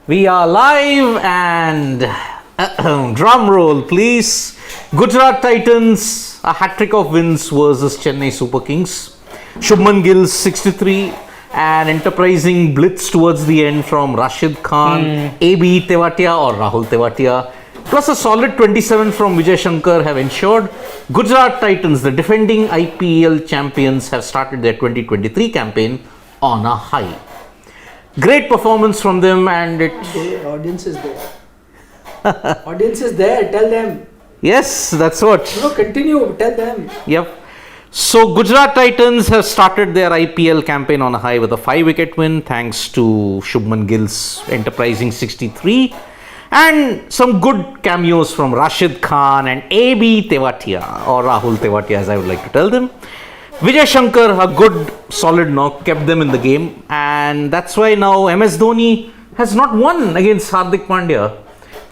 We are live and drum roll please. Gujarat Titans, a hat-trick of wins versus Chennai Super Kings. Shubman Gill 63, an enterprising blitz towards the end from Rashid Khan, AB Tewatia or Rahul Tewatia, plus a solid 27 from Vijay Shankar have ensured Gujarat Titans, the defending IPL champions, have started their 2023 campaign on a high. Great performance from them, and The audience is there. Audience is there. Tell them. Yes, that's what. Continue. Tell them. Yep. So Gujarat Titans have started their IPL campaign on a high with a 5-wicket win thanks to Shubman Gill's enterprising 63 and some good cameos from Rashid Khan and AB Tewatia or Rahul Tewatia as I would like to tell them. Vijay Shankar, a good solid knock, kept them in the game, and that's why now MS Dhoni has not won against Hardik Pandya.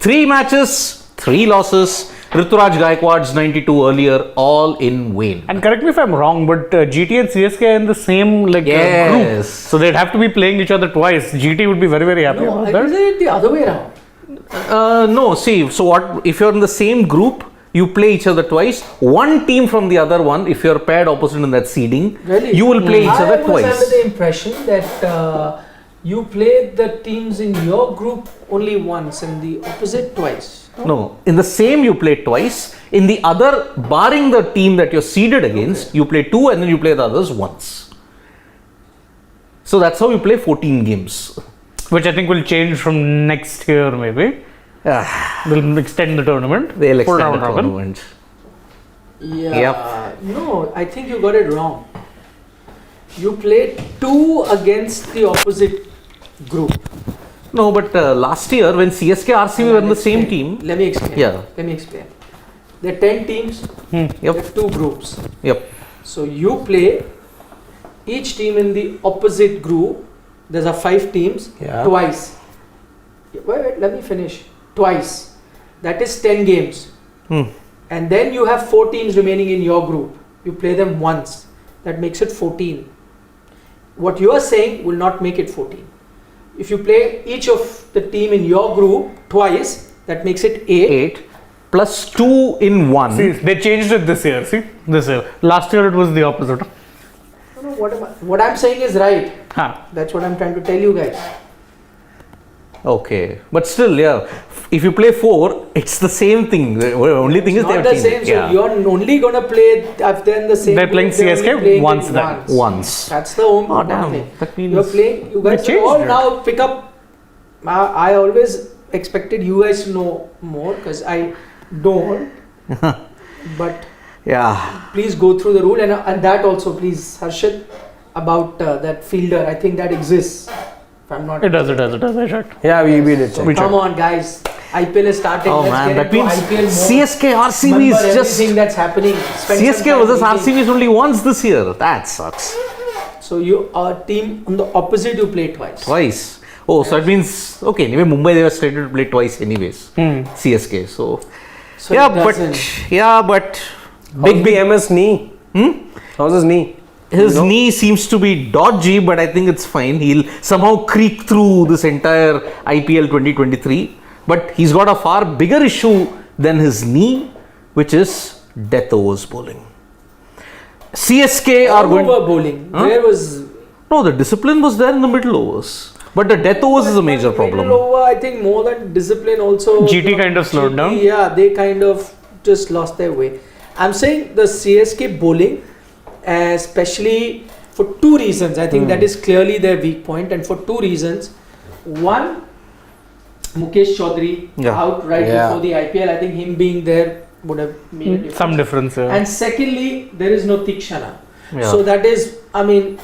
3 matches, 3 losses. Rituraj Gaikwad's 92 earlier, all in vain. And correct me if I'm wrong, but GT and CSK are in the same group. So they'd have to be playing each other twice. GT would be very, very happy No, about that. is it the other way around? No, see, so what, if you're in the same group, you play each other twice. One team from the other one, if you're paired opposite in that seeding, Really? you will play each other I was twice. under the impression that you played the teams in your group only once and the opposite twice. No, in the same you play twice. In the other, barring the team that you're seeded against, you play 2 and then you play the others once. So that's how you play 14 games. Which I think will change from next year maybe. They'll extend the tournament. They'll Full extend the round robin. tournament. Yeah. No, I think you got it wrong. You played 2 against the opposite group. No, but last year when CSK RCB were in the same team. Let me explain. Yeah. Let me explain. There are 10 teams. There Yep. are 2 groups. Yep. So you play each team in the opposite group. There's a 5 teams twice. Wait, let me finish. Twice. That is 10 games. And then you have 4 teams remaining in your group. You play them once. That makes it 14. What you are saying will not make it 14. If you play each of the team in your group twice, that makes it 8. 8 plus 2 in 1. See, they changed it this year. See, this year. Last year it was the opposite. No, what I'm saying is right. Huh. That's what I'm trying to tell you guys. Okay, but still, yeah. If you play 4, it's the same thing. The only thing is Not they're the same. So you're only gonna play if they're in the same. They're playing group, they're only CSK playing once it then. once. That's the only Oh, damn. thing. That means You're playing. You guys They will all changed it. now pick up. I always expected you guys to know more because I don't. But Yeah. please go through the rule and that also, please, Harshit, about that fielder. I think that exists. If I'm not. It does. I checked. Yeah, we did check. We Come checked. on, guys. IPL is starting. Oh Let's man, get that into means IPL more. CSK RCB Remember is just. everything that's happening. Spend some CSK time versus reading. RCB is only once this year. That sucks. So you a team on the opposite you play twice. Twice. Oh, so that means okay. Anyway, Mumbai they were slated to play twice anyways. CSK. So So yeah, it doesn't- but Big BMS knee. How's his knee? his knee seems to be dodgy, but I think it's fine. He'll somehow creak through this entire IPL 2023. But he's got a far bigger issue than his knee, which is death overs bowling. CSK are going. over bowling. Huh? Where was No, the discipline was there in the middle overs. But the death overs is a major problem. Middle over, I think more than discipline also. GT kind of slowed down. Yeah, they kind of just lost their way. I'm saying the CSK bowling, especially for 2 reasons. I think that is clearly their weak point, and for 2 reasons. One, Mukesh Chaudhary out right before the IPL. I think him being there would have made a difference. Some difference. And secondly, there is no Tikshana. Yeah. So that is, I mean,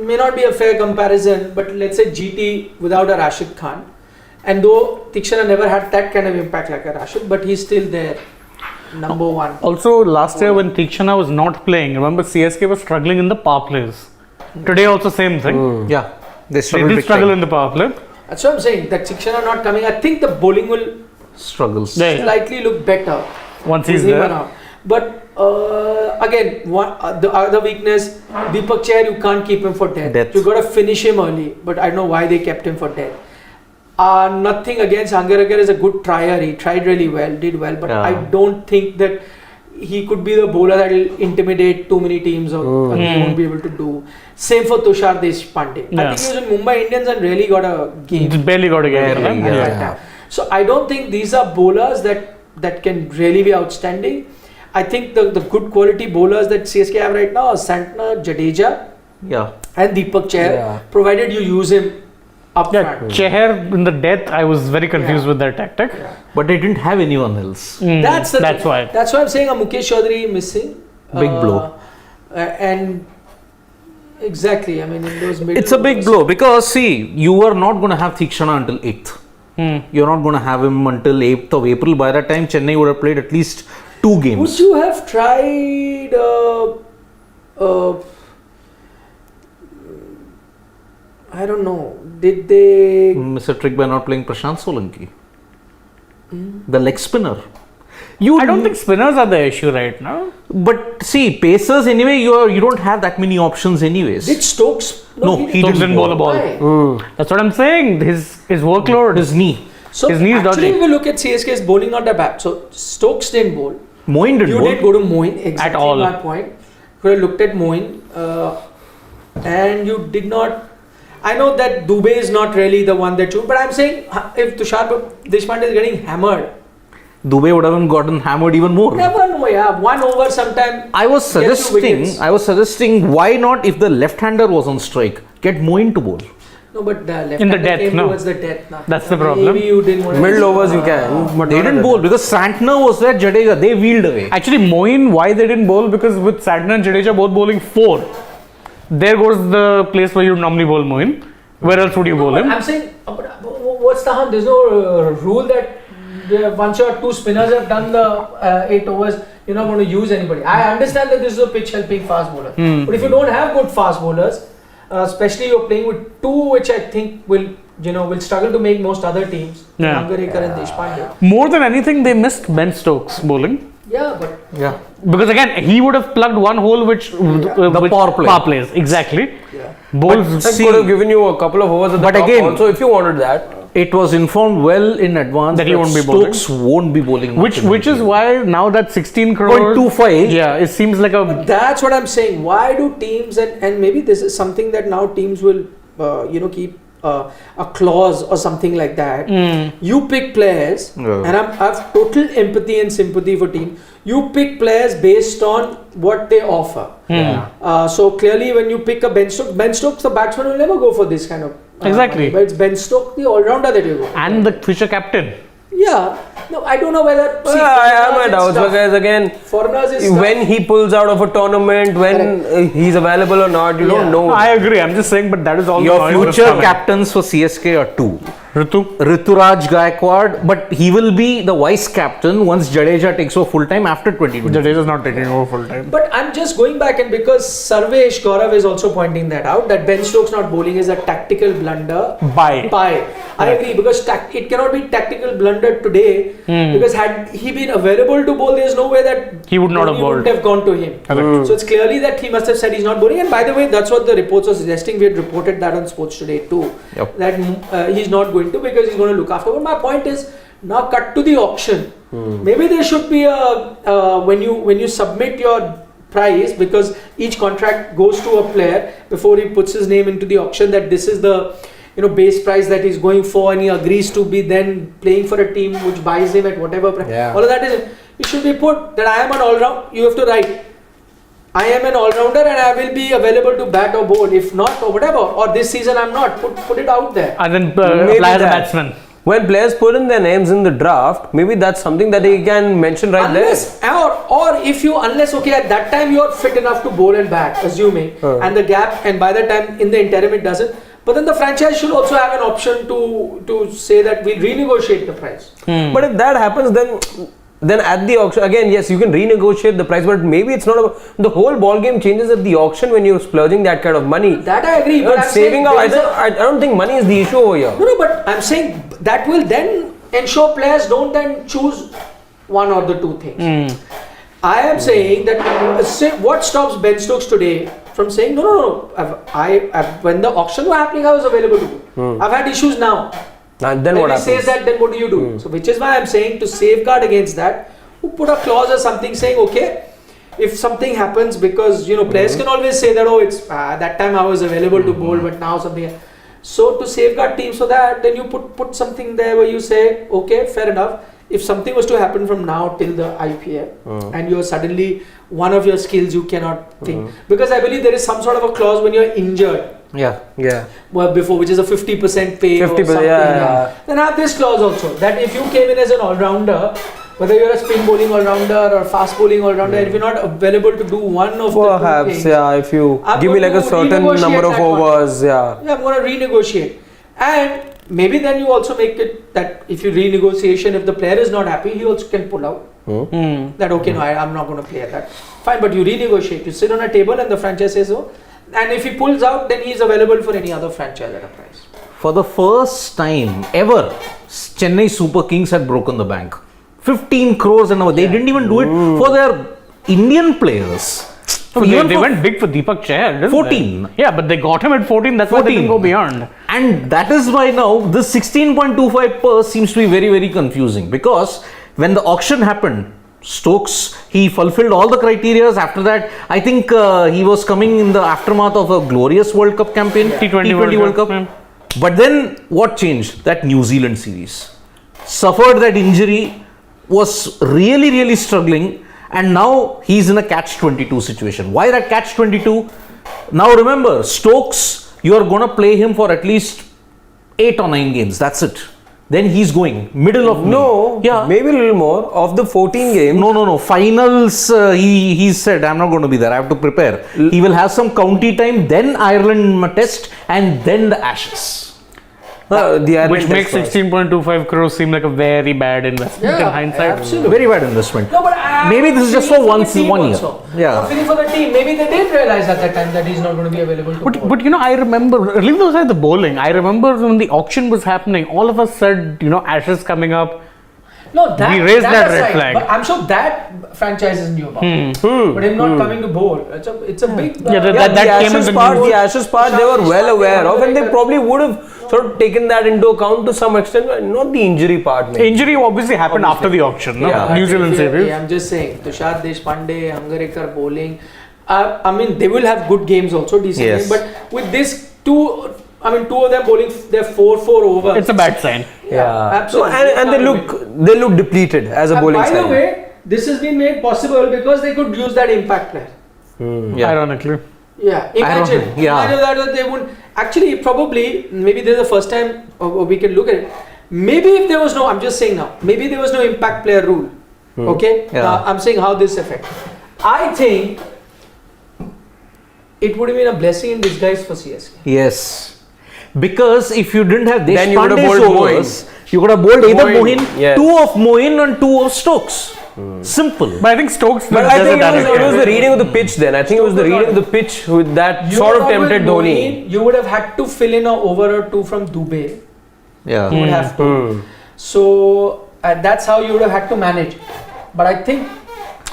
may not be a fair comparison, but let's say GT without a Rashid Khan. And though Tikshana never had that kind of impact like a Rashid, but he's still there, number 1. Also, last year when Tikshana was not playing, remember CSK was struggling in the power plays. Today also same thing. Yeah, they They struggle. did big struggle time. in the power play. That's what I'm saying. That Tikshana not coming, I think the bowling will Struggles. Yeah. slightly look better. Once he's with him there. around. But again, the other weakness, Deepak Chair, you can't keep him for death. Death. You got to finish him early. But I don't know why they kept him for death. Nothing against Angarkar is a good trier. He tried really well, did well, but I don't think that he could be the bowler that will intimidate too many teams or he won't be able to do. Same for Tushar Deshpande. I think he was in Mumbai Indians and really got a game. Barely got a game. So I don't think these are bowlers that can really be outstanding. I think the good quality bowlers that CSK have right now are Santner, Jadeja, and Deepak Chahar, provided you use him up front. Chahar in the death, I was very confused with their tactic. But they didn't have anyone else. That's why. That's why I'm saying a Mukesh Chaudhary missing. Big blow. And exactly, I mean, in those middle It's a big blow because see, you are not going to have Thikshana until 8th. You're not going to have him until 8th of April. By that time, Chennai would have played at least 2 games. Would you have tried I don't know, did they miss a trick by not playing Prashant Solanki? The leg spinner. I don't think spinners are the issue right now. But see, pacers anyway, you don't have that many options anyways. Did Stokes? No, he didn't bowl a ball. That's what I'm saying. His workload. His knee. So his knee is actually, dodgy. we look at CSK's bowling not that bad. So Stokes didn't bowl. Moin didn't You bowl. didn't go to Moin exactly At all. my point. You have looked at Moin and you did not. I know that Dubey is not really the one that you. But I'm saying if Tushar Deshpande is getting hammered, Dubey would have gotten hammered even more. never know. Yeah, 1 over sometime. I was suggesting why not, if the left-hander was on strike, get Moin to bowl. No, but the left In the hander death, came no. towards the death. Nah. That's the problem. Maybe you didn't want to. Middle overs you can. But They didn't bowl because Santner was there, Jadeja, they wheeled away. Actually, Moin, why they didn't bowl? Because with Santner and Jadeja both bowling 4, there goes the place where you normally bowl Moin. Where else would you bowl him? I'm saying, what's the harm? There's no rule that once your 2 spinners have done the 8 overs, you're not going to use anybody. I understand that this is a pitch helping fast bowler. But if you don't have good fast bowlers, especially you're playing with 2 which I think will struggle to make most other teams. Angarkar and Deshpande. More than anything, they missed Ben Stokes bowling. Yeah, but Because again, he would have plugged one hole which The power play. Power plays, exactly. Bowls could have given you a couple of overs at the top also if you wanted that. It was informed well in advance that he won't be bowling. Stokes won't be bowling. Which is why now that 16 crore 0.25. Yeah, it seems like a. But that's what I'm saying. Why do teams and maybe this is something that now teams will keep a clause or something like that. You pick players, and I have total empathy and sympathy for team. You pick players based on what they offer. So clearly, when you pick a Ben Stokes, the batsman will never go for this kind of. Exactly. But it's Ben Stokes, the all-rounder that you go. And the future captain. Yeah. No, I don't know whether. I have my doubts because again, foreigners is when he pulls out of a tournament, when he's available or not, you don't know. I agree. I'm just saying, but that is all. Your future captains for CSK are 2. Rituraj Gaikwad, but he will be the vice captain once Jadeja takes over full time after 2020. Jadeja is not taking over full time. But I'm just going back, and because Sarvesh Gaurav is also pointing that out, that Ben Stokes not bowling is a tactical blunder. Bye. I agree, because it cannot be tactical blunder today, because had he been available to bowl, there's no way that he would not have bowled. Wouldn't have gone to him. So it's clearly that he must have said he's not bowling. And by the way, that's what the reports are suggesting. We had reported that on Sports Today too. That he's not going to, because he's going to look after. But my point is, now cut to the auction. Maybe there should be a when you submit your price, because each contract goes to a player before he puts his name into the auction, that this is the base price that he's going for, and he agrees to be then playing for a team which buys him at whatever price. All of that is, it should be put that I am an all-round. You have to write, I am an all-rounder and I will be available to bat or bowl. If not, or whatever, or this season I'm not. Put it out there. And then apply as a batsman. When players put in their names in the draft, maybe that's something that he can mention right there. Or if at that time you are fit enough to bowl and bat, assuming, and the gap, and by the time in the interim it doesn't. But then the franchise should also have an option to say that we'll renegotiate the price. But if that happens, then at the auction, again, yes, you can renegotiate the price, but maybe it's not about the whole ball game changes at the auction when you're splurging that kind of money. That I agree. But I'm saving up, I don't think money is the issue over here. No, but I'm saying that will then ensure players don't then choose one or the 2 things. I am saying that what stops Ben Stokes today from saying no. When the auction was happening, I was available to go. I've had issues now. And then when what he happens? says that, then what do you do? So which is why I'm saying to safeguard against that, who put a clause or something saying, okay, if something happens, because players can always say that, oh, it's that time I was available to bowl, but now something. So to safeguard teams for that, then you put something there where you say, okay, fair enough. If something was to happen from now till the IPL, and you're suddenly one of your skills you cannot think, because I believe there is some sort of a clause when you're injured. Yeah. Well, before, which is a 50% pay or 50%, something. yeah. Then have this clause also, that if you came in as an all-rounder, whether you're a spin bowling all-rounder or fast bowling all-rounder, if you're not available to do one of the two Perhaps, things, if you I'm give me going like a to certain renegotiate number of that one. overs, I'm going to renegotiate. And maybe then you also make it that if you renegotiation, if the player is not happy, he also can pull out. That okay, no, I'm not going to play at that. Fine, but you renegotiate. You sit on a table and the franchise says so. And if he pulls out, then he is available for any other franchise at a price. For the first time ever, Chennai Super Kings had broken the bank. 15 crores an hour. They didn't even do it for their Indian players. They went big for Deepak Chahar, didn't 14. they? Yeah, but they got him at 14. That's why they didn't go beyond. And that is why now this 16.25 per seems to be very, very confusing, because when the auction happened, Stokes, he fulfilled all the criteria. After that, I think he was coming in the aftermath of a glorious World Cup campaign, T20 World Cup. Yeah. But then what changed? That New Zealand series. Suffered that injury, was really, really struggling, and now he's in a catch-22 situation. Why that catch-22? Now remember, Stokes, you are going to play him for at least 8 or 9 games. That's it. Then he's going middle of May. Maybe a little more of the 14 games. No. Finals, he said, I'm not going to be there. I have to prepare. He will have some county time, then Ireland test, and then the Ashes. Which makes 16.25 crores seem like a very bad investment in hindsight. Absolutely. Very bad investment. No, but maybe this is just for 1 year. Yeah. I'm feeling for the team. Maybe they did realize at that time that he's not going to be available to bowl. But I remember, leave aside the bowling, I remember when the auction was happening, all of us said, Ashes coming up. No, we raised that red flag. But I'm sure that franchise is new about. But him not coming to bowl, it's a big. That came in the Ashes part, they were well aware of, and they probably would have sort of taken that into account to some extent, not the injury part. Maybe. Injury obviously happened after the auction, no? Yeah, New Zealand series. I'm just saying, Tushar Deshpande, Hangarekar bowling. I mean, they will have good games also, decent games, but with this two of them bowling, they're 4 overs. It's a bad sign. Yeah, absolutely. And they look depleted as a bowling side. By the way, this has been made possible because they could use that impact player. Ironically. Yeah, imagine that they wouldn't. Actually, probably, maybe this is the first time we can look at it. Maybe if there was no, I'm just saying now, maybe there was no impact player rule. Okay? I'm saying how this affects. I think it would have been a blessing in disguise for CSK. Yes. Because if you didn't have Deshpande's overs, you could have bowled either Mohin, 2 of Mohin and 2 of Stokes. Simple. But I think Stokes. But I think it was the reading of the pitch then. I think it was the reading of the pitch with that sort of tempted Dhoni. You would have had to fill in an over or 2 from Dubey. Yeah. You would have to. So that's how you would have had to manage. But I think.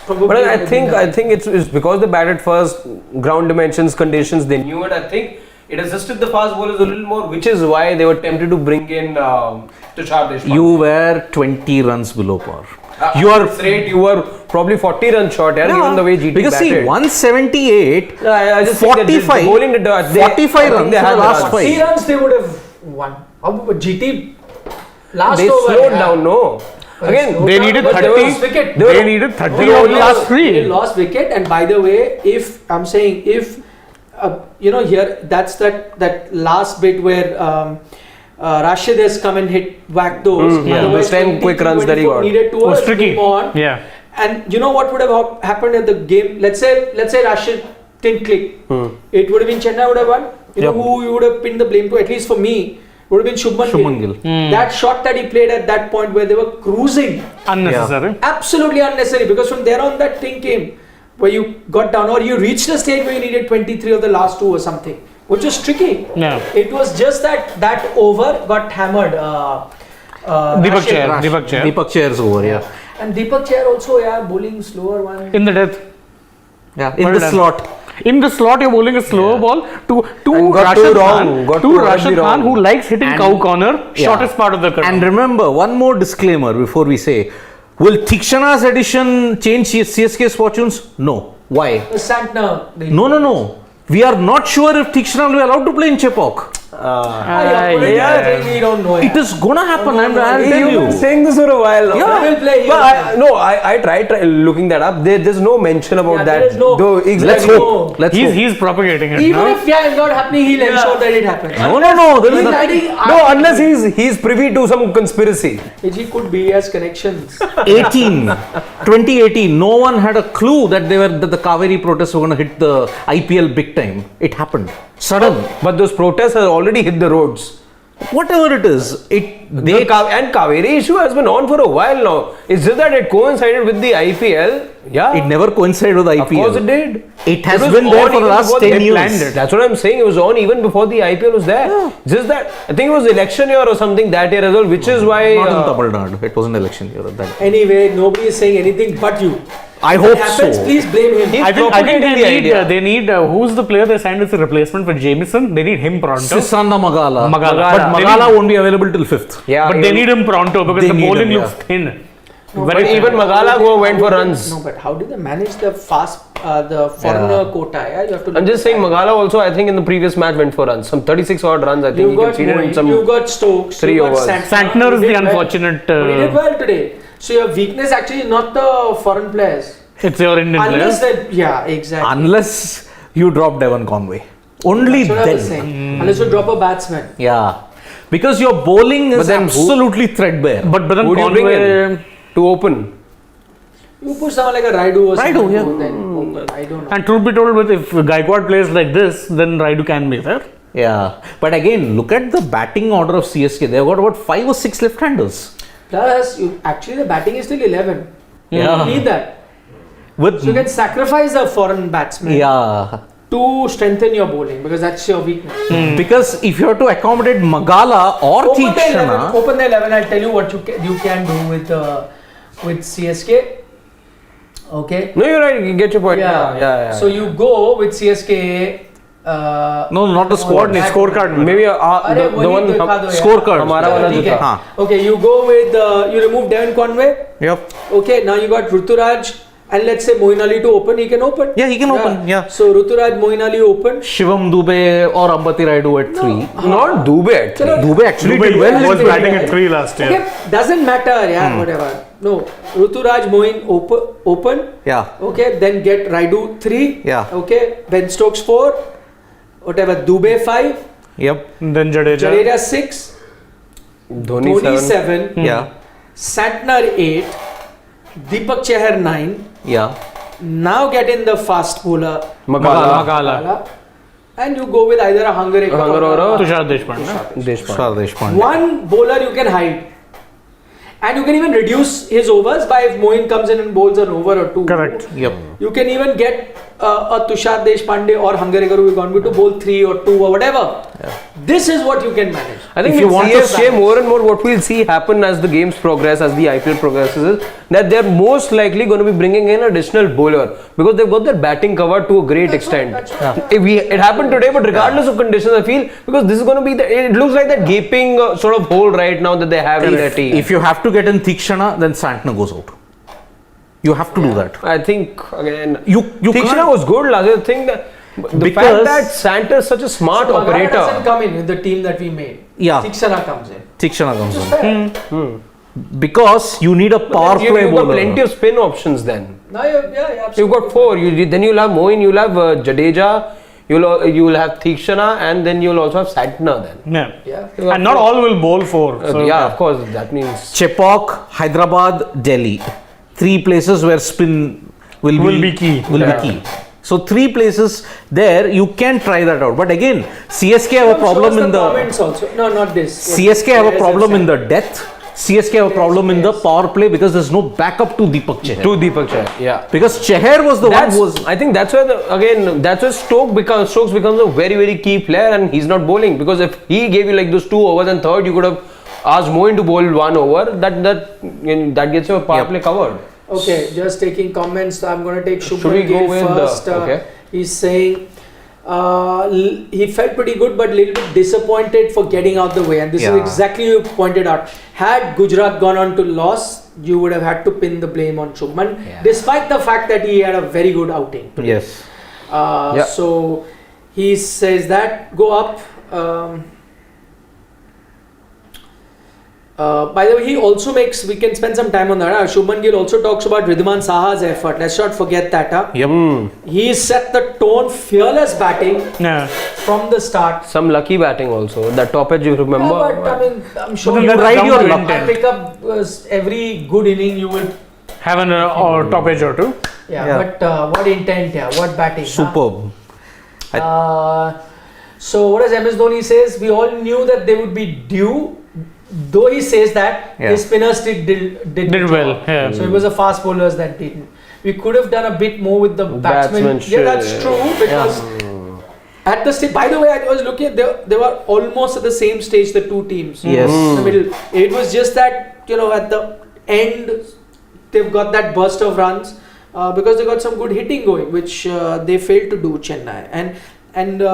But I think it's because they batted first, ground dimensions, conditions, they knew it. I think it assisted the fast bowlers a little more, which is why they were tempted to bring in Tushar Deshpande. You were 20 runs below par. You were probably 40 runs short, given the way GT because batted. See, 178, I just 45, 45 runs in the last 5. 3 runs they would have won. GT last they over. Slowed down, no. Again, they needed 30. They needed 30 over the last 3. They lost wicket, and by the way, if here that's that last bit where Rashid has come and whacked those. Those 10 quick runs that he got. Needed to was tricky. On. Yeah. And you know what would have happened at the game? Let's say Rashid didn't click. It would have been Chennai would have won. Who you would have pinned the blame to? At least for me, would have been Shubman Gill. That shot that he played at that point where they were cruising. Unnecessary. Absolutely unnecessary, because from there on that thing came where you got down or you reached a stage where you needed 23 of the last 2 or something, which was tricky. Yeah. It was just that over got hammered. Deepak Chahar's over, And Deepak Chahar also, bowling slower one. In the death. Yeah, in the slot. In the slot, you're bowling a slower ball to And got Rashid too wrong, Khan, got to too Rashid early Khan, wrong. who likes hitting And- cow corner, shortest part of the curve. And remember, one more disclaimer before we say, will Thikshana's addition change CSK's fortunes? No. Why? Santner. No. We are not sure if Thikshana will be allowed to play in Chepauk. We don't know. It is gonna happen. I'll tell You've you. been saying this for a while now. He will play. But I tried looking that up. There's no mention about Yeah, that. there is no- Though, Let's exactly. hope. Let's hope. He's propagating it. Even No? if it's not happening, he'll ensure that it happens. No. There is He's nothing. adding- No, unless he's privy to some conspiracy. He could be, he has connections. 2018, no one had a clue that the Kaveri protests were going to hit the IPL big time. It happened. Sudden. But those protests have already hit the roads. Whatever it is, And Kaveri issue has been on for a while now. It's just that it coincided with the IPL. Yeah. it never coincided with IPL. Of course it did. It has was been there on for the even last before 10 they years. planned it. That's what I'm saying. It was on even before the IPL was there. Just that, I think it was election year or something that year as well, which is why. Not in Tamil Nadu. It was an election year at that. Anyway, nobody is saying anything but you. I If hope it happens, so. please blame him. He's I think propagating the idea. they need who's the player they signed as a replacement for Jamieson? They need him pronto. Sisanda Magala. Magala. But They Magala need- won't be available till 5th. Yeah. But they need him pronto because They the need bowling him, looks thin. But even Magala went for runs. No, but how do they manage the the foreigner quota? Yeah, you have to. I'm just saying, Magala also, I think in the previous match went for runs. Some 36 odd runs, I think You've he got conceded in Moeen, some. you've got Stokes, 3 you've got overs. Santner is He the did well. unfortunate. But he did well today. So your weakness actually is not the foreign players. It's your Indian Unless player. that, yeah, exactly. Unless you drop Devon Conway. Only That's what I was then. saying. Unless you drop a batsman. Yeah. Because your bowling is then who- absolutely threadbare. But then Who do you bring Conway. in to open? You put someone like a Raidu or Raidu, something. yeah. Then open. I don't know. And truth be told, if Gaikwad plays like this, then Raidu can be there. Yeah. But again, look at the batting order of CSK. They've got about 5 or 6 left-handers. Plus, actually the batting is still 11. Yeah. You need that. With So you can sacrifice a foreign batsman yeah. to strengthen your bowling because that's your weakness. Because if you have to accommodate Magala or Open the 11. Thikshana, Open the 11. I'll tell you what you can do with CSK. Okay. No, you're right. You get your point. Yeah. So you go with CSK. no, not the squad, back- Scorecard. Maybe अरे the वही one. दिखा दो यार। scorecard. हमारा वाला ठीक जो है। था। हाँ. Okay, you go with you remove Devon Conway. Yep. Okay, now you got Ruturaj and let's say Moeen Ali to open. He can open. Yeah, he can open, yeah. So Ruturaj, Moeen Ali open. Shivam Dubey or Ambati Raidu at 3. Not Dubey actually. Chalo, Dubey actually did well. was in batting the- at 3 last year. Okay, doesn't matter, yeah, whatever. No, Ruturaj, Moeen open. Yeah. Okay, then get Raidu 3. Yeah. Okay, Ben Stokes 4. Whatever, Dubey 5. Yep. Then Jadeja. Jadeja 6. Dhoni Dhoni 7. 7. Yeah. Santner 8. Deepak Chahar 9. Yeah. Now get in the fast bowler. Magala. And you go with either a Hungary or a- Tushar Deshpande. Deshpande. Tushar Deshpande. one bowler you can hide. And you can even reduce his overs by if Moeen comes in and bowls an over or 2. Correct. Yep. You can even get a Tushar Deshpande or Hungary who is going to bowl 3 or 2 or whatever. This is what you can manage. I think If if you you want to CSK more and more, what we'll see happen as the games progress, as the IPL progresses, is that they're most likely going to be bringing in additional bowler because they've got their batting covered to a great extent. It happened today, but regardless of conditions, I feel because this is going to be it looks like that gaping sort of hole right now that they have in their team. If you have to get in Thikshana, then Santner goes out. You have to do that. I think again, You Thikshana can't- was good last year. I think that the Because- fact that Santa is such a smart So Magala doesn't operator. come in with the team that we made. Yeah. Thikshana comes in. Thikshana comes Which is in. fair. Because you need a power You've play got bowler. plenty of spin options then. Now yeah, absolutely. You've got 4. Then you'll have Moeen, you'll have Jadeja, you'll have Thikshana, and then you'll also have Santner then. Yeah. Yeah. And not all will bowl 4. So Yeah, of course, that means. Chepauk, Hyderabad, Delhi. 3 places where spin will be key. Will be key. So 3 places there you can try that out. But again, CSK have a problem in the comments also. No, not this. CSK have a Yes, problem yes, in the depth. CSK have a problem in the power play because there's no backup to Deepak Chahar. To Deepak Chahar, yeah. Because Chahar was the one That's, who was I think that's where that's where Stokes becomes a very, very key player, and he's not bowling because if he gave you like those 2 overs and third, you could have asked Moeen to bowl 1 over. That gets your power Yep. play covered. Okay, just taking comments. I'm going to take Shubman Should we go Gill with first. okay. He's saying he felt pretty good, but a little bit disappointed for getting out the way. And this is exactly you pointed out. Had Gujarat gone on to loss, you would have had to pin the blame on Shubman, despite the fact that he had a very good outing. Yes. So he says that go up. By the way, he also makes, we can spend some time on that. Shubman Gill also talks about Ridhwan Saha's effort. Let's not forget that. He set the tone, fearless batting from the start. Some lucky batting also. That top edge, you remember? But I mean, I'm sure But you then will ride your luck. luck. Pick up every good inning you will. Have an top edge or two. But what intent, what batting. Superb. So what does MS Dhoni says? We all knew that they would be due. Though he says that his spinners did well. Yeah. So it was the fast bowlers that didn't. We could have done a bit more with the batsmen. Yeah, that's true because at the stage. By the way, I was looking at they were almost at the same stage. The two teams. Yes. In the middle. It was just that at the end they've got that burst of runs because they got some good hitting going, which they failed to do. Chennai and.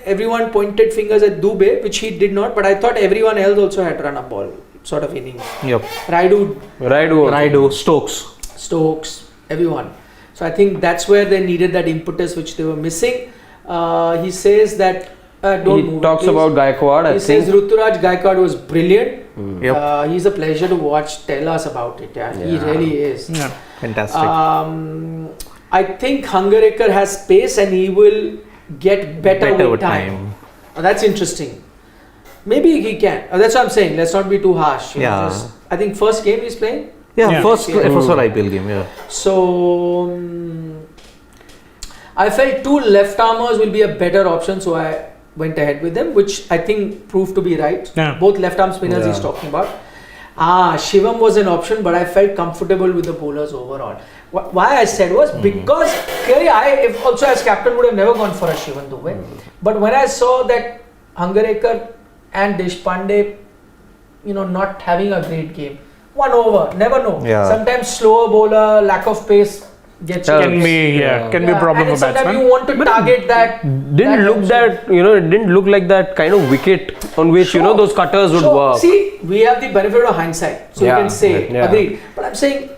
Everyone pointed fingers at Dubey, which he did not, but I thought everyone else also had run a ball sort of innings. Yep. Raidu, Stokes, everyone. So I think that's where they needed that impetus which they were missing. He says that he talks about Gaikwad. He says Ruturaj Gaikwad was brilliant. Yep. He's a pleasure to watch. Tell us about it. He really is. Yeah. Fantastic. I think Hangarekar has pace and he will get better with time. That's interesting. Maybe he can. That's what I'm saying. Let's not be too harsh. I think first game he's playing. First IPL game. So I felt two left armers will be a better option, so I went ahead with them, which I think proved to be right. Both left arm spinners he's talking about. Shivam was an option, but I felt comfortable with the bowlers overall. Why I said was because clearly I also as captain would have never gone for a Shivam Dubey. But when I saw that Hangarekar and Deshpande, not having a great game, 1 over, never know. Sometimes slower bowler, lack of pace gets can be a problem for sometimes batsmen. you want to target that. It didn't look like that kind of wicket on which those cutters would work. See, we have the benefit of hindsight, so you can say agreed. But I'm saying,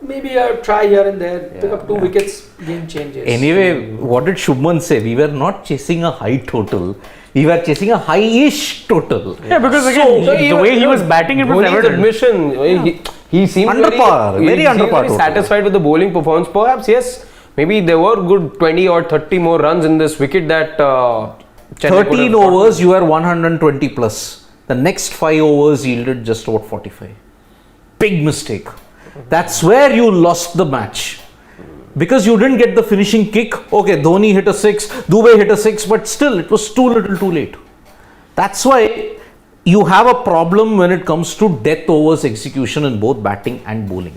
maybe a try here and there, pick up 2 wickets, game changes. Anyway, what did Shubman say? We were not chasing a high total. We were chasing a high-ish total. Yeah, because again, the way he was batting, it was Dhoni's evident. admission, he seemed Under par, very under par total. satisfied with the bowling performance. Perhaps, yes, maybe there were good 20 or 30 more runs in this wicket that Chennai 13 overs, you are 120 plus. The next 5 overs yielded just about 45. Big mistake. That's where you lost the match. Because you didn't get the finishing kick. Okay, Dhoni hit a 6, Dubey hit a 6, but still it was too little too late. That's why you have a problem when it comes to death overs execution in both batting and bowling.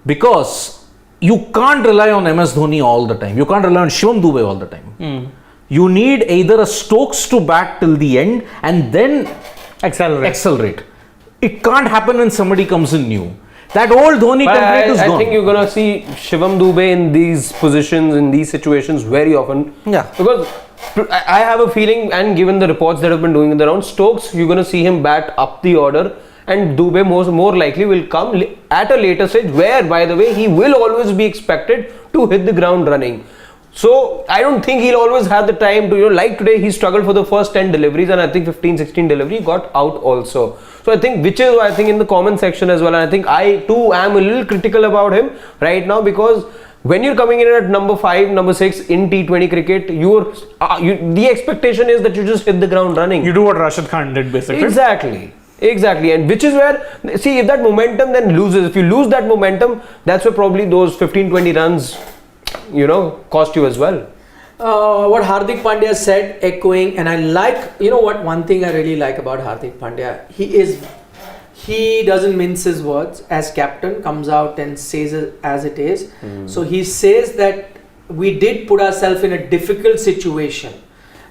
Because you can't rely on MS Dhoni all the time. You can't rely on Shivam Dubey all the time. You need either a Stokes to bat till the end and then accelerate. It can't happen when somebody comes in new. That old Dhoni template is gone. I think you're going to see Shivam Dubey in these positions, in these situations very often. Because I have a feeling, and given the reports that have been doing in the round, Stokes, you're going to see him bat up the order, and Dubey more likely will come at a later stage where, by the way, he will always be expected to hit the ground running. So I don't think he'll always have the time to, like today, he struggled for the first 10 deliveries and I think 15-16 delivery got out also. So I think, which is why I think in the comment section as well, and I think I too am a little critical about him right now, because when you're coming in at number 5, number 6 in T20 cricket, the expectation is that you just hit the ground running. You do what Rashid Khan did basically. Exactly, and which is where, see, if that momentum then loses, if you lose that momentum, that's where probably those 15-20 runs cost you as well. What Hardik Pandya said, echoing, and I like, one thing I really like about Hardik Pandya, he doesn't mince his words. As captain, comes out and says it as it is. So he says that we did put ourselves in a difficult situation,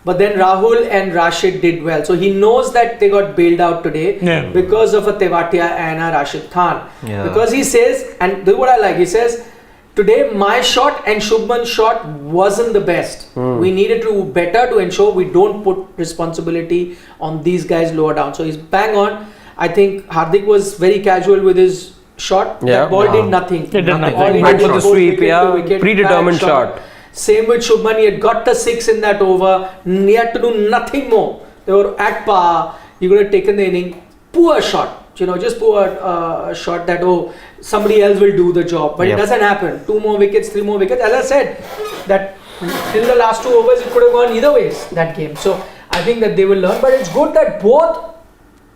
but then Rahul and Rashid did well. So he knows that they got bailed out today because of a Tewatia and a Rashid Khan. Because he says, and this is what I like, he says, Today, my shot and Shubman's shot wasn't the best. We needed to do better to ensure we don't put responsibility on these guys lower down. So he's bang on. I think Hardik was very casual with his shot. That ball did nothing. It did nothing. All he Went did for the was sweep, wicket to yeah. wicket, Predetermined bad shot. Same with Shubman. He had got the 6 in that over. He had to do nothing more. They were at par. He could have taken the inning. Poor shot. Just poor shot that somebody else will do the job, but it doesn't happen. 2 more wickets, 3 more wickets. As I said, that till the last 2 overs it could have gone either ways, that game. So I think that they will learn, but it's good that both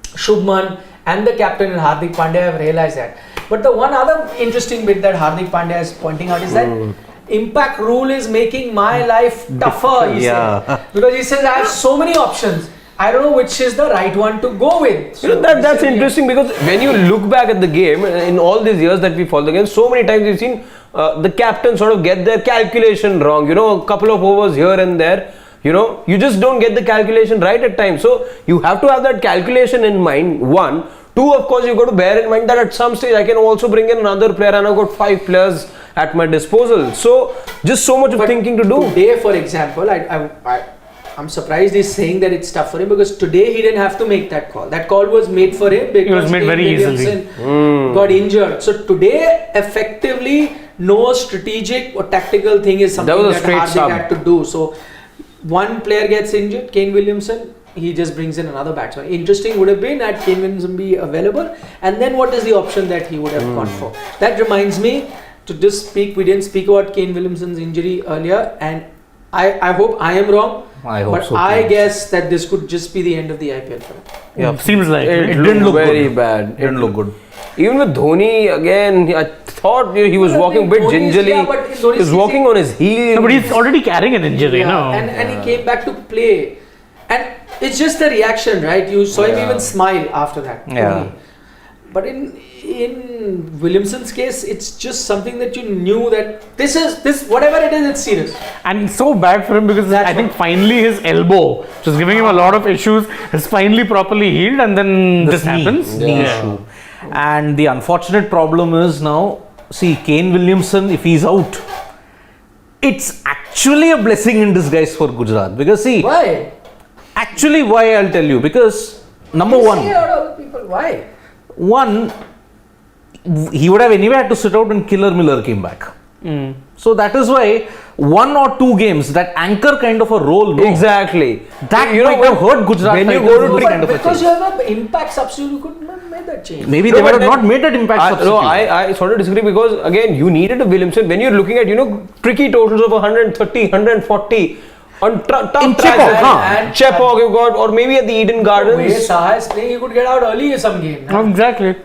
Shubman and the captain and Hardik Pandya have realized that. But the one other interesting bit that Hardik Pandya is pointing out is that impact rule is making my life tougher, he said. Because he says I have so many options. I don't know which is the right one to go with. So that's interesting because when you look back at the game, in all these years that we follow the game, so many times we've seen the captain sort of get their calculation wrong. A couple of overs here and there. You just don't get the calculation right at times. So you have to have that calculation in mind. 1. 2, of course, you've got to bear in mind that at some stage I can also bring in another player and I've got 5 players at my disposal. So just so much of thinking to do. Today, for example, I'm surprised he's saying that it's tough for him because today he didn't have to make that call. That call was made for him because it was made very easily. Got injured. So today, effectively, no strategic or tactical thing is something that Hardik had to do. So one player gets injured, Kane Williamson, he just brings in another batsman. Interesting would have been that Kane Williamson be available, and then what is the option that he would have gone for? That reminds me to just speak. We didn't speak about Kane Williamson's injury earlier, and I hope I am wrong. I hope so. I guess that this could just be the end of the IPL for him. Yeah, seems like it didn't look very good. bad. It didn't look good. Even with Dhoni, again, I thought he was walking a bit gingerly. He was walking on his heels. No, but he's already carrying an injury, And he came back to play. And it's just the reaction, right? You saw him even smile after that. Yeah. But in Williamson's case, it's just something that you knew that this whatever it is, it's serious. And it's so bad for him because I think finally his elbow, which was giving him a lot of issues, is finally properly healed, and then this happens. Knee issue. And the unfortunate problem is now, see, Kane Williamson, if he's out, it's actually a blessing in disguise for Gujarat. Because see, Why? actually why I'll tell you. Because number one, Why? One, he would have anyway had to sit out when Killer Miller came back. So that is why 1 or 2 games, that anchor kind of a role. No? Exactly. That might have hurt Gujarat. When you go to Titans kind of a because change. you have an impact substitute, you couldn't have made that change. Maybe No, they might but have then- not made that impact substitute. No, I sort of disagree because again, you needed a Williamson when you're looking at tricky totals of 130, 140 on tough In tries. Chepauk, and Chepauk you've got, or maybe at the Eden The way Gardens. Saha is playing, he could get out early in some game. Exactly.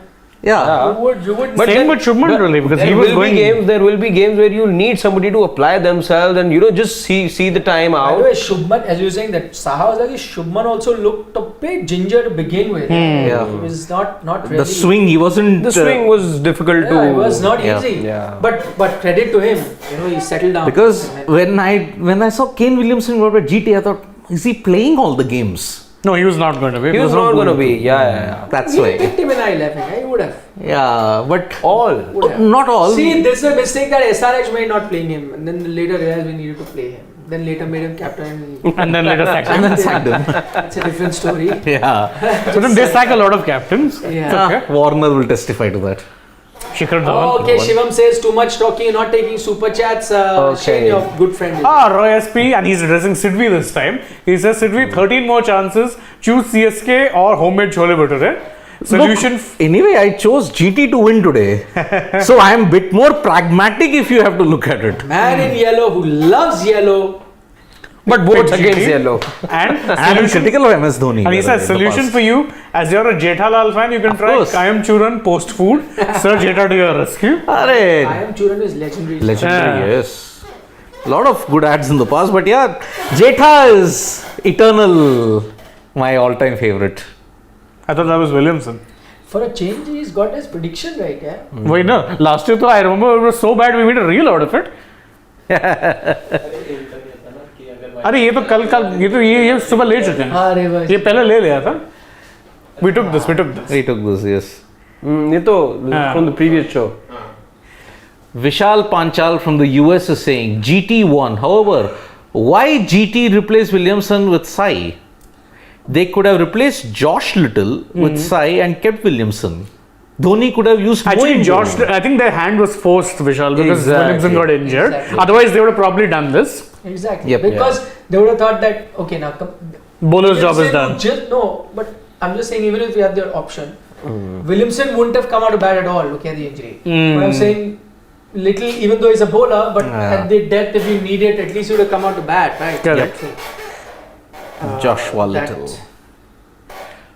Yeah. You would. But Same then- with Shubman really, because he was going. There will be games where you need somebody to apply themselves and just see the time By the out. way, Shubman, as you were saying, that Saha was like, Shubman also looked a bit ginger to begin with. Yeah. He was not really. The swing, he wasn't. The swing was difficult to. it was not Yeah. easy. Yeah. But credit to him, he settled down. Because when I saw Kane Williamson go at GT, I thought, is he playing all the games? No, he was not going to be. He was not going to be. Yeah. That's he why. picked him in 11. He would have. Yeah, but All. not all. See, this is a mistake that SRH made not playing him, and then later realized we needed to play him. Then later made him captain. And then later sacked and him. then sacked him. It's a different story. Yeah. So then they sack a lot of captains. Yeah. Okay. Warner will testify to that. Shikhar Dhawan. Oh, okay, Shivam says too much talking, you're not taking super chats. Shane, your good friend. Is Roy SP, and he's addressing Sidvi this time. He says, Sidvi, 13 more chances. Choose CSK or homemade chole bhature. Solution. Look, anyway, I chose GT to win today. So I am a bit more pragmatic if you have to look at it. Man in yellow who loves yellow. But votes GT. against yellow. And I am solution. critical of MS Dhoni. And he by the way, says, in the solution past. for you, as you're a Jethalal fan, you can try course. Kayam Churan post food. Sir Jeta to your rescue. I Arey, am Churan is legendary. legendary, Yeah. yes. A lot of good ads in the past, but yeah, Jetha is eternal. My all-time favorite. I thought that was Williamson. For a change, he's got his prediction right, yeah? Wait, no. Last year, though, I remember it was so bad we made a reel out of it. अरे ये तो कल ये सुबह ले चुके हैं अरे भाई ये पहले ले लिया था we took this We took this, yes. ये तो from the previous show. Vishal Panchal from the US is saying GT won. However, why GT replaced Williamson with Sai? They could have replaced Josh Little with Sai and kept Williamson. Dhoni could have used Actually, Moeen Josh, Dhoni. I think their hand was forced, Vishal, because Exactly. Williamson got injured. Exactly. Otherwise, they would have probably done this. Exactly. Yep. Because they would have thought that, okay, now Bowler's job is done. No, but I'm just saying, even if we had the option, Williamson wouldn't have come out of bat at all. Look at the injury. But I'm saying, Little, even though he's a bowler, but at the depth, if you need it, at least he would have come out to bat, right? Correct. Joshua Little.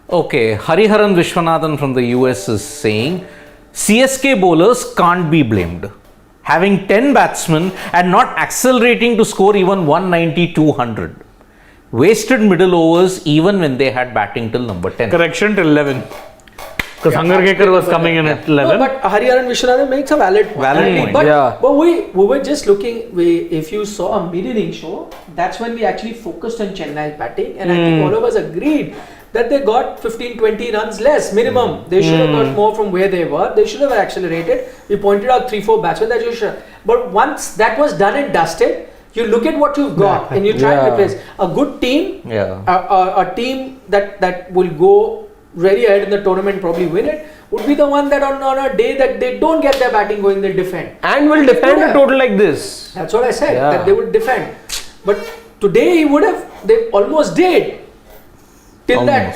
Okay, Hariharan Vishwanathan from the US is saying CSK bowlers can't be blamed. Having 10 batsmen and not accelerating to score even 190, 200. Wasted middle overs even when they had batting till number 10. Correction till 11. Because Hangarkar was coming in at 11. No, but Hariharan Vishwanathan makes a valid point. Valid point. But we were just looking, if you saw a mid-inning show, that's when we actually focused on Chennai batting, and I think all of us agreed that they got 15-20 runs less minimum. They should have got more from where they were. They should have accelerated. We pointed out 3-4 batsmen that you should. But once that was done and dusted, you look at what you've got and you try and replace a good team. A team that will go very ahead in the tournament, probably win it, would be the one that on a day that they don't get their batting going, they'll defend. And will defend a total like this. That's what I said, that they would defend. But today they almost did. Till that.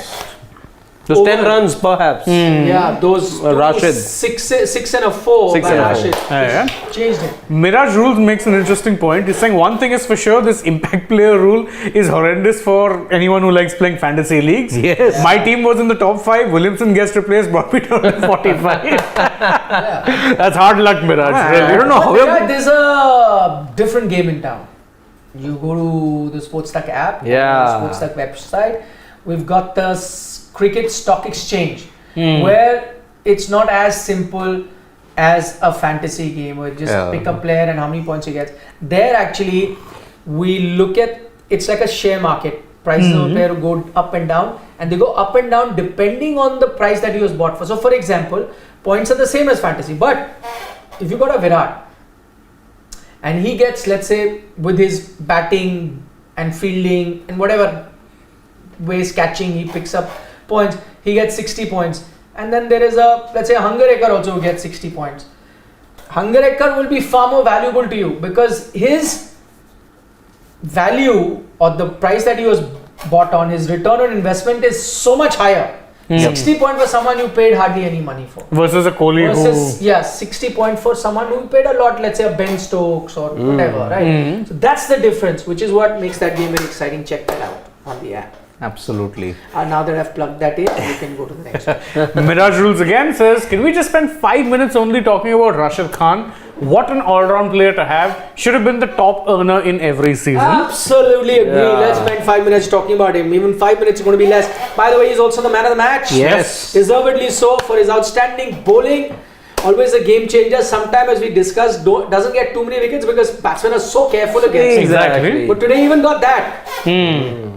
Just 10 runs perhaps. Yeah, those Rashid. 6 and a 4 Six by and a Rashid. Yeah. Changed it. Mirage Rules makes an interesting point. He's saying one thing is for sure, this impact player rule is horrendous for anyone who likes playing fantasy leagues. Yes. My team was in the top 5. Williamson gets replaced, brought me down to 45. That's hard luck, Mirage. I don't know how There's a different game in town. You go to the SportsTak app, the SportsTak website. We've got the cricket stock exchange, where it's not as simple as a fantasy game where you just pick a player and how many points he gets. There actually we look at, it's like a share market. Prices of a player go up and down, and they go up and down depending on the price that he was bought for. So for example, points are the same as fantasy, but if you got a Virat and he gets, let's say, with his batting and fielding and whatever ways catching, he picks up points, he gets 60 points. And then there is let's say a Hangarekar also who gets 60 points. Hangarekar will be far more valuable to you because his value or the price that he was bought on, his return on investment is so much higher. 60 points for someone you paid hardly any money for. Versus a Kohli Versus, 60 points for someone who paid a lot, let's say a Ben Stokes or whatever, right? So that's the difference, which is what makes that game very exciting. Check that out on the app. Absolutely. Now that I've plugged that in, we can go to the next one. Mirage Rules again says, can we just spend 5 minutes only talking about Rashid Khan? What an all-round player to have. Should have been the top earner in every season. Absolutely agree. Let's spend 5 minutes talking about him. Even 5 minutes is going to be less. By the way, he's also the man of the match. Yes. Deservedly so for his outstanding bowling. Always a game changer. Sometimes, as we discussed, doesn't get too many wickets because batsmen are so careful against him. Exactly. But today he even got that.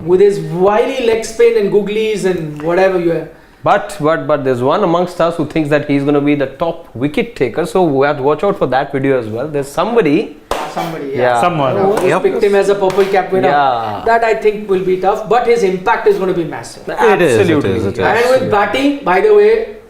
With his wily leg spin and googlies and whatever you have. But there's one amongst us who thinks that he's going to be the top wicket taker. So we have to watch out for that video as well. There's somebody. Someone. Who picked him as a purple cap winner. That I think will be tough. But his impact is going to be massive. Absolutely. It is. And with batting, by the way,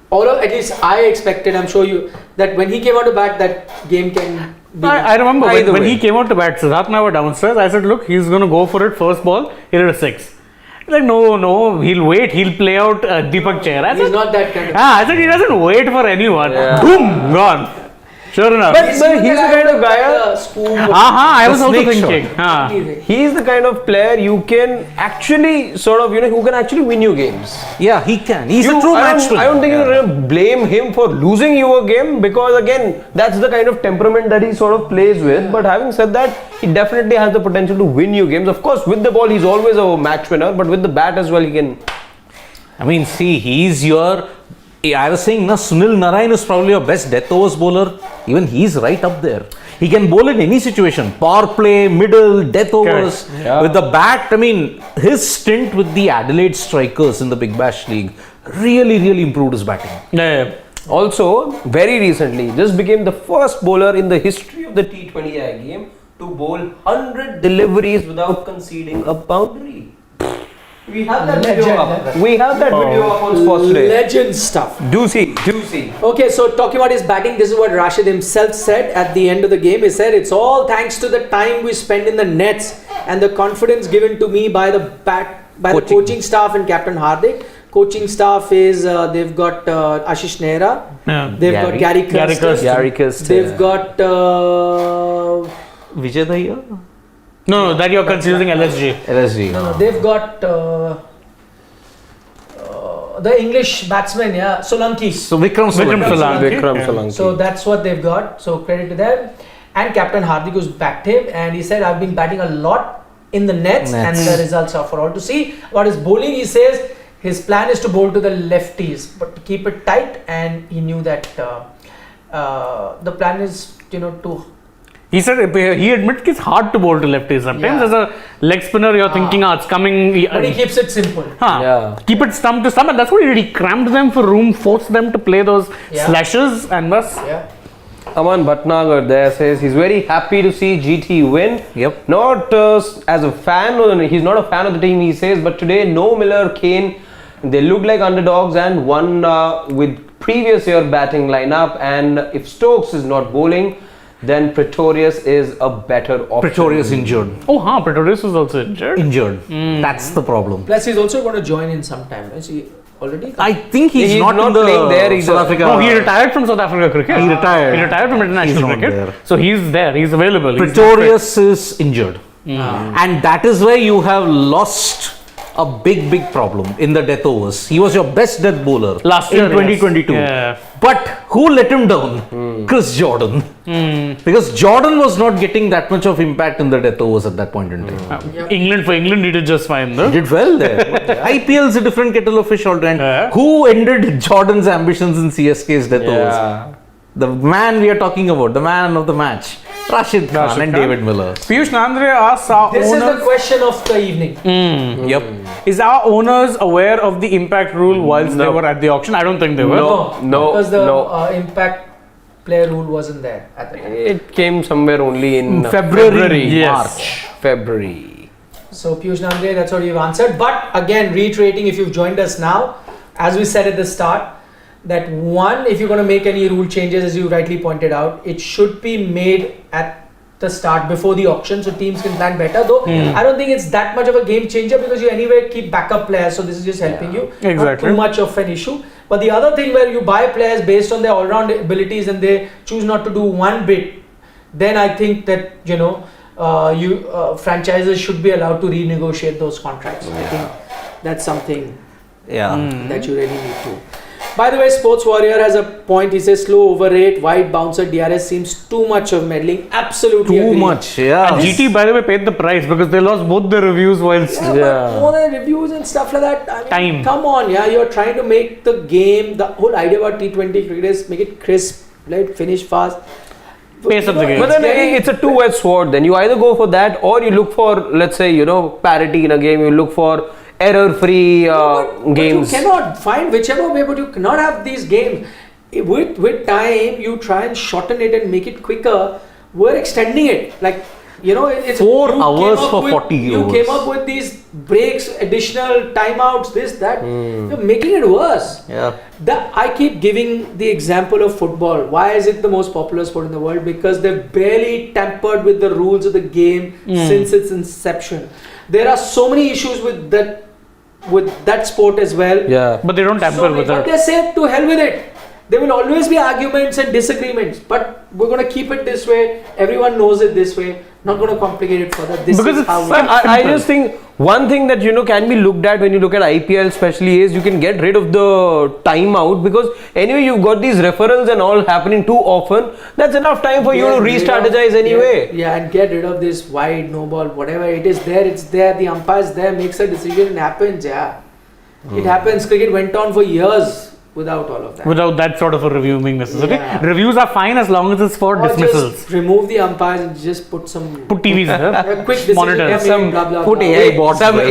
at least I expected, I'm sure you, that when he came out to bat, that game can be. I remember Either when way. he came out to bat, Siddharth and I were downstairs. I said, look, he's going to go for it first ball. He did a 6. He's like, no, he'll wait. He'll play out Deepak Chair. I He's said, not that kind of. I said, he doesn't wait for anyone. Boom, gone. Sure enough. But he's the kind of guy. I was also snake thinking. He's the kind of player you can actually who can actually win you games. Yeah, he can. He's a true match winner. I don't think you're going to blame him for losing you a game because again, that's the kind of temperament that he sort of plays with. But having said that, he definitely has the potential to win you games. Of course, with the ball, he's always a match winner, but with the bat as well, he can. I mean, see, he's your. I was saying, Sunil Narayan is probably your best death overs bowler. Even he's right up there. He can bowl in any situation. Power play, middle, death overs. Yeah. With the bat, I mean, his stint with the Adelaide Strikers in the Big Bash League really improved his batting. Yeah. Also, very recently, just became the first bowler in the history of the T20I game to bowl 100 deliveries without conceding a boundary. We have that video up. We have that video up on Sports Today. Legend stuff. Juicy. Okay, so talking about his batting, this is what Rashid himself said at the end of the game. He said, "It's all thanks to the time we spend in the nets and the confidence given to me by the coaching staff and Captain Hardik." Coaching staff is they've got Ashish Nehra, they've got Gary Kirsten, they've got Vijay Daya? No, that you're confusing LSG. LSG. No, they've got the English batsman, Solanki. So Vikram Solanki. So that's what they've got. So credit to them. And Captain Hardik who's backed him, and he said, "I've been batting a lot in the nets. And the results are for all to see." About his bowling, he says his plan is to bowl to the lefties, but to keep it tight, and he knew that the plan is, to. He said he admits it's hard to bowl to lefties sometimes. As a leg spinner, you're thinking, it's coming. But he keeps it simple. Keep it stump to stump, and that's what he did. He crammed them for room, forced them to play those slashes, and bus. Yeah. Aman Bhatnagar there says he's very happy to see GT win. Yep. Not as a fan, he's not a fan of the team, he says, but today no Miller, Kane, they look like underdogs and won with previous year batting lineup. And if Stokes is not bowling, then Pretorius is a better option. Pretorius injured. Pretorius was also injured. That's the problem. Plus, he's also going to join in sometime. Is he already? I think he's not playing there either. South Africa. No, he retired from South Africa cricket. He retired from international cricket. There. So he's there. He's available. Pretorius is injured. And that is where you have lost a big problem in the death overs. He was your best death bowler last year in 2022. Yeah. But who let him down? Chris Jordan. Because Jordan was not getting that much of impact in the death overs at that point in time. England, he did just fine though. He did well there. IPL is a different kettle of fish altogether. Who ended Jordan's ambitions in CSK's death overs? The man we are talking about, the man of the match. Rashid Khan and David Miller. Piyush Nandre asks our This owners, is the question of the evening. Yep. is our owners aware of the impact rule whilst they were at the auction? I don't think they were. No, because the impact player rule wasn't there at the time. It came somewhere only in February. Yes. February. So Piyush Nandre, that's what you've answered. But again, reiterating, if you've joined us now, as we said at the start, that one, if you're going to make any rule changes, as you rightly pointed out, it should be made at the start before the auction, so teams can plan better. Though I don't think it's that much of a game changer, because you anyway keep backup players, so this is just helping you. Not too much of an issue. But the other thing, where you buy players based on their all-round abilities and they choose not to do one bit, then I think that franchises should be allowed to renegotiate those contracts. I think that's something that you really need to. By the way, Sports Warrior has a point. He says slow overrate, wide bouncer, DRS seems too much of meddling. Absolutely Too agree. much, yeah. And GT, by the way, paid the price because they lost both the reviews whilst. But more than reviews and stuff like that. I mean, Time. Come on, you're trying to make the game. The whole idea about T20 cricket is make it crisp, let it finish fast. Pace of the game. But then it's a two-edged sword. Then you either go for that, or you look for, let's say, parity in a game. You look for error-free But games. you cannot find whichever way, but you cannot have these games. With time, you try and shorten it and make it quicker. We're extending it. It's 4 hours for 40 You overs. came up with these breaks, additional timeouts, this, that. You're making it worse. Yeah. I keep giving the example of football. Why is it the most popular sport in the world? Because they've barely tampered with the rules of the game since its inception. There are so many issues with that sport as well. Yeah. But they don't tamper with But it. they say to hell with it. There will always be arguments and disagreements, but we're going to keep it this way. Everyone knows it this way. Not going to complicate it further. This Because is it's how we I just think one thing that can be looked at when you look at IPL especially is you can get rid of the timeout, because anyway you've got these referrals and all happening too often. That's enough time for you to re-strategize anyway. Yeah, and get rid of this wide, no ball, whatever it is there. It's there. The umpire's there, makes a decision, it happens. Yeah, it happens. Cricket went on for years without all of that. Without that sort of a review being necessary. Yeah. Reviews are fine as long as it's for Or dismissals. just remove the umpires and just put some Put TVs there. a quick decision. Monitors. Some blah, blah, Put blah. AI bots Some there.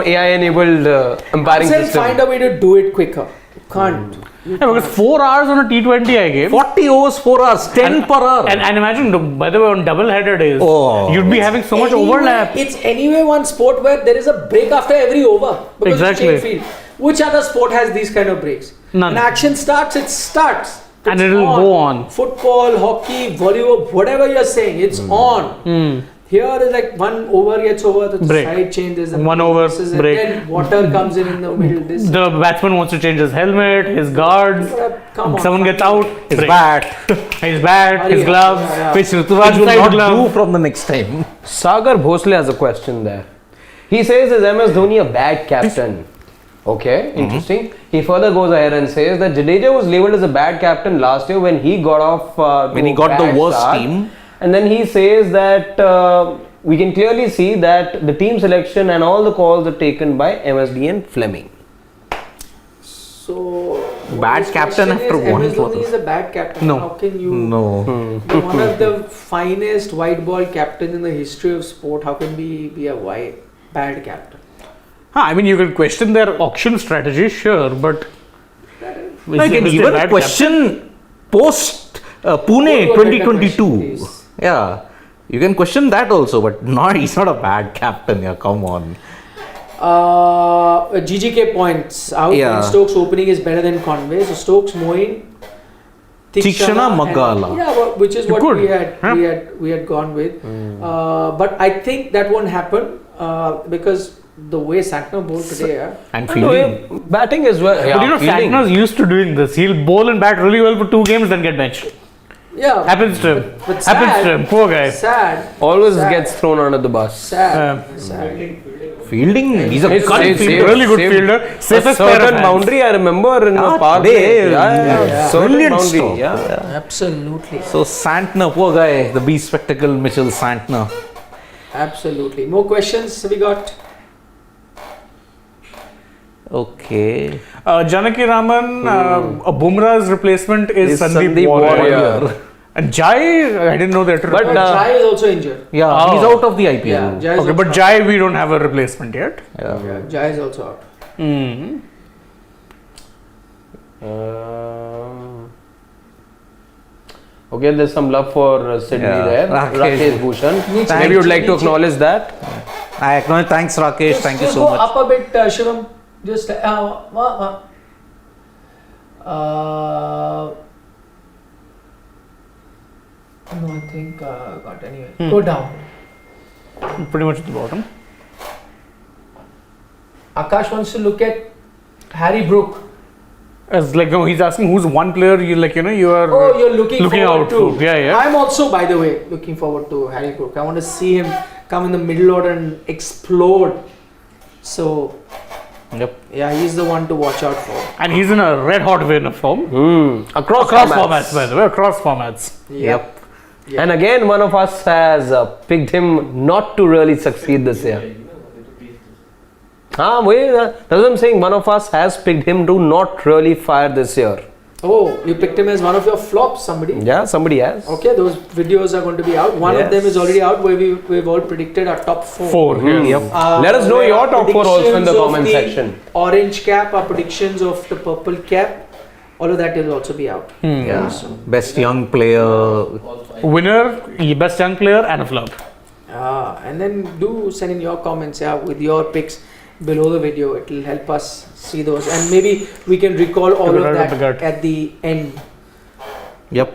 AI enabled umpiring Say system. find a way to do it quicker. You can't. because 4 hours on a T20 I gave. 40 overs, 4 hours, 10 per hour. And imagine, by the way, on double-header days, Oh. you'd be having so much overlap. It's anyway one sport where there is a break after every over. Because Exactly. you change field. Which other sport has these kind of breaks? None. When action starts, it starts. And It's it'll go on. Football, hockey, volleyball, whatever you're saying, it's on. Here is like one over gets over, the Break. side changes. And 1 over, this is it. break. Then water comes in the middle. This. The batsman wants to change his helmet, his guards. Come on. Someone gets out, His break. bat, His bat, his Yeah, gloves. yeah. which Ruturaj will Inside not glove. do from the next time. Sagar Bhosle has a question there. He says, is MS Dhoni a bad captain? Okay, interesting. He further goes ahead and says that Jadeja was labelled as a bad captain last year when he got off When to he a got the bad worst start. team. And then he says that we can clearly see that the team selection and all the calls are taken by MSD and Fleming. So, Bad his captain question after is, one MS Dhoni quarter. is a bad captain. No. How can you No. be one of the finest white ball captains in the history of sport? How can we be a bad captain? I mean, you can question their auction strategy, sure, but Like, Is and it even bad question post Pune Go ahead, 2022. please. Yeah, you can question that also, but no, he's not a bad captain. Yeah, come on. GGK points out. Yeah. Stokes opening is better than Conway. So Stokes, Moin, Tikshana and- Magala. Yeah, which is You what could, huh? we had gone with. But I think that won't happen because the way Santner bowled today. And No, fielding. batting as well. But you know, fielding. Santner's used to doing this. He'll bowl and bat really well for 2 games, then get benched. Yeah. Happens to him. But Happens sad. to him. Poor guy. Sad. Always Sad. gets thrown under the bus. Sad. Um, Sad. Fielding, he's a It's good safe, fielder. safe. Really good Saved fielder. A Safest pair of certain hands. boundary I remember in Ah, the park. today, yeah. Certain Brilliant boundary. stroke. Yeah. Absolutely. So Santner, poor guy, the B spectacle Mitchell Santner. Absolutely. More questions we got? Okay. Janaki Raman, Bumrah's replacement is Is Sandeep Sandeep Warrior. Warrior. And Jai, I didn't know that. But, Jai is also injured. Yeah, Oh. he's out of the IPL. Yeah, Jai is okay, also but out. Jai, we don't have a replacement yet. Yeah, Jai is also out. Mm. Okay, there's some love for Sydney Yeah. there. Rakesh. Rakesh Bhushan. Needs Maybe to- you'd like to needs to- acknowledge that. I acknowledge. Thanks, Rakesh. Thank you Just so go much. up a bit, Shivam. Just no, I think got anyway. Go down. Pretty much at the bottom. Akash wants to look at Harry Brook. As like, no, he's asking who's one player you like, you are. Oh, you're looking Looking forward out to. for. Yeah, yeah. I'm also, by the way, looking forward to Harry Brook. I want to see him come in the middle order and explode. So, Yep. yeah, he's the one to watch out for. And he's in a red hot vein of form. Across Formats, by the way, across formats. Yep. Yeah. And again, one of us has picked him not to really succeed this year. That's what I'm saying. One of us has picked him to not really fire this year. Oh, you picked him as one of your flops, somebody. Yeah, somebody has. Okay, those videos are going to be out. One of Yes. them is already out where we've all predicted our top 4. 4. Yeah. Yep. Let us know Where your our top 4 also in the predictions of comment the section. Orange cap, our predictions of the purple cap, all of that will also be out. Yeah. Best young player. Winner, best young player, and a flop. And then do send in your comments with your picks below the video. It will help us see those, and maybe we can recall all To of the right of the that gut. at the end. Yep.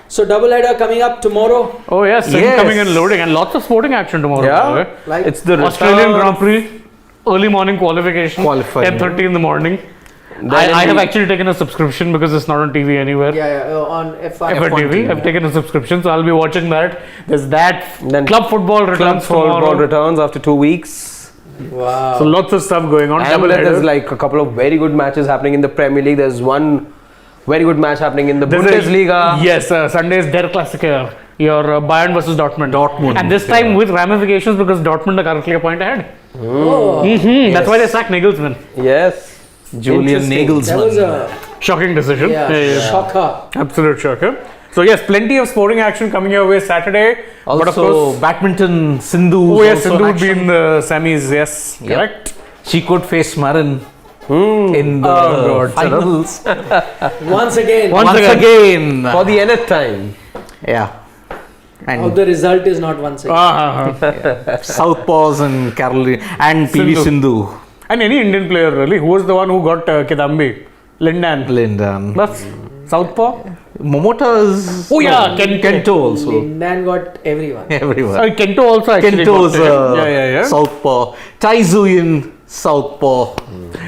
So double header coming up tomorrow. Oh, yes, Yes. coming and loading, and lots of sporting action tomorrow. by the way. Like It's the Australian return. Grand Prix, early morning qualification, Qualifying. 10:30 in the morning. Then I have we- actually taken a subscription because it's not on TV anywhere. on F1. F1 TV. I've taken a subscription, so I'll be watching that. There's that. Then Club football Club returns football tomorrow. returns after 2 weeks. Wow. So lots of stuff going on. And Double there's header. like a couple of very good matches happening in the Premier League. There's one very good match happening in the There's Bundesliga. Yes, Sunday's Der Klassiker. Your Bayern versus Dortmund. Dortmund, And this time yeah. with ramifications because Dortmund are currently a point ahead. Oh, That's why they sacked Nagelsmann. Yes. Julian Interesting. that was Nagelsmann. a Shocking decision. shocker. Absolute shocker. So yes, plenty of sporting action coming your way Saturday. but of Also, course, badminton, Sindhu. oh yes, also Sindhu in would be action. in the semis. Yes, Yep. correct. She could face Marin. in the finals. Once again. Once again. For the nth time. Yeah. Now And the result is not once again. Southpaws and Caroline and PV Sindhu. And any Indian player really. Who was the one who got Kidambi? Lindan. That's Southpaw. Momota is. Oh, yeah, Kento also. Lindan got everyone. Everyone. Kento also actually Kento's got yeah. Southpaw. Tai Zuyin, Southpaw.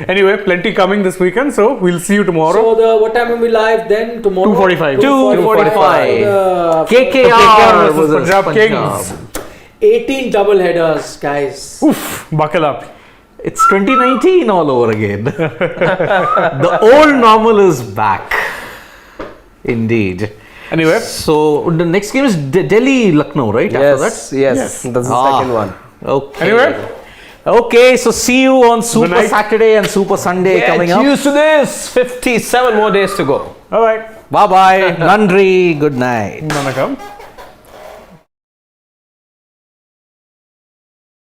Anyway, plenty coming this weekend, so we'll see you tomorrow. So what time will we live then? Tomorrow? 2:45. 2:45. KKR versus Punjab Punjab. Kings. 18 double headers, guys. Oof, buckle up. It's 2019 all over again. The old normal is back. Indeed. Anyway, So the next game is Delhi Lucknow, right? Yes, After yes. That's the second one. that? Okay. Anyway. Okay, so see you on Super night. Saturday and Super Sunday coming Get up. used to this. 57 more days to go. all right. Bye bye. Nandri. Good night. Gonna come.